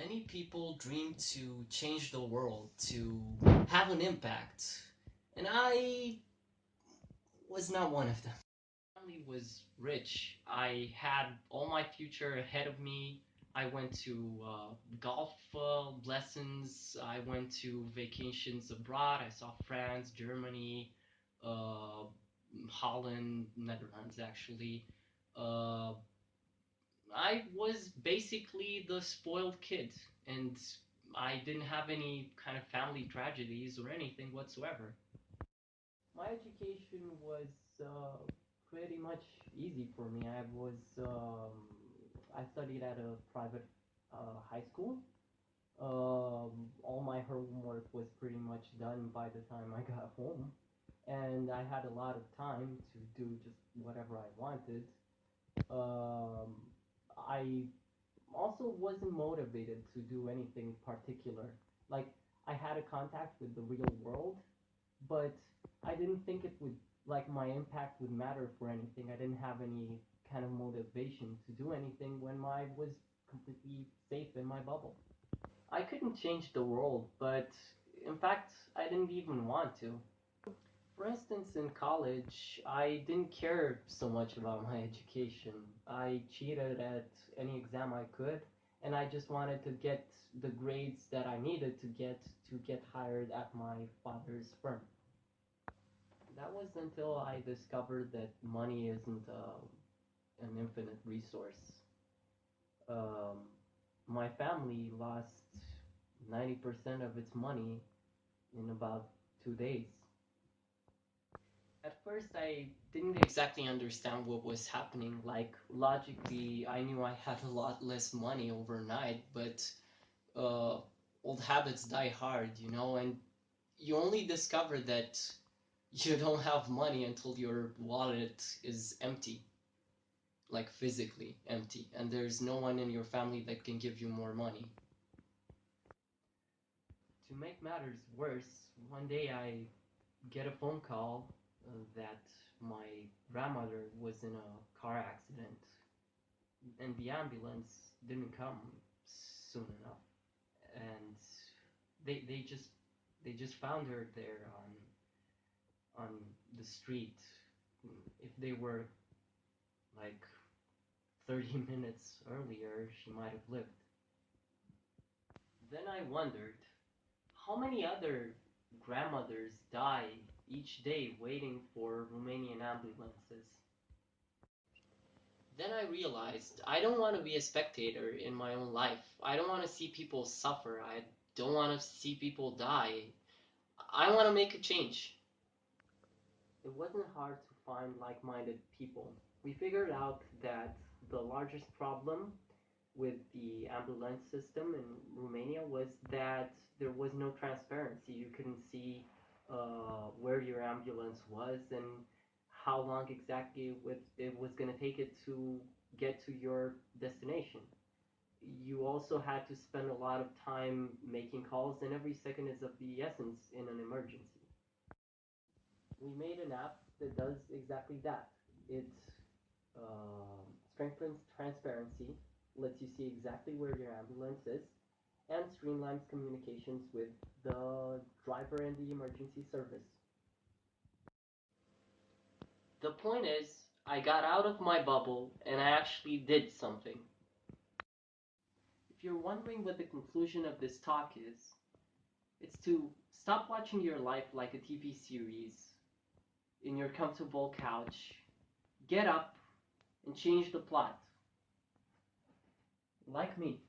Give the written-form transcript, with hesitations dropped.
Many people dream to change the world, to have an impact, and I was not one of them. My family was rich. I had all my future ahead of me. I went to golf lessons. I went to vacations abroad. I saw France, Germany, uh, Holland, Netherlands, actually. Uh, I was basically the spoiled kid, and I didn't have any kind of family tragedies or anything whatsoever. My education was pretty much easy for me. I studied at a private high school. All my homework was pretty much done by the time I got home, and I had a lot of time to do just whatever I wanted. Um, I also wasn't motivated to do anything particular. Like, I had a contact with the real world, but I didn't think it would, like, my impact would matter for anything. I didn't have any kind of motivation to do anything when I was completely safe in my bubble. I couldn't change the world, but in fact, I didn't even want to. For instance, in college, I didn't care so much about my education. I cheated at any exam I could, and I just wanted to get the grades that I needed to get hired at my father's firm. That was until I discovered that money isn't an infinite resource. Um, my family lost 90% of its money in about 2 days. At first, I didn't exactly understand what was happening. Like, logically, I knew I had a lot less money overnight, but uh, old habits die hard, and you only discover that you don't have money until your wallet is empty, like physically empty, and there's no one in your family that can give you more money. To make matters worse, one day I get a phone call that my grandmother was in a car accident and the ambulance didn't come soon enough, and they just found her there on the street. If they were like 30 minutes earlier, she might have lived. Then I wondered, how many other grandmothers die each day waiting for Romanian ambulances? Then I realized I don't want to be a spectator in my own life. I don't want to see people suffer. I don't want to see people die. I want to make a change. It wasn't hard to find like minded people. We figured out that the largest problem with the ambulance system in Romania was that there was no transparency. You couldn't see where your ambulance was and how long exactly it was going to take it to get to your destination. You also had to spend a lot of time making calls, and every second is of the essence in an emergency. We made an app that does exactly that. It strengthens transparency, lets you see exactly where your ambulance is, and streamlines communications with the driver and the emergency service. The point is, I got out of my bubble and I actually did something. If you're wondering what the conclusion of this talk is, it's to stop watching your life like a TV series in your comfortable couch, get up, and change the plot. Like me.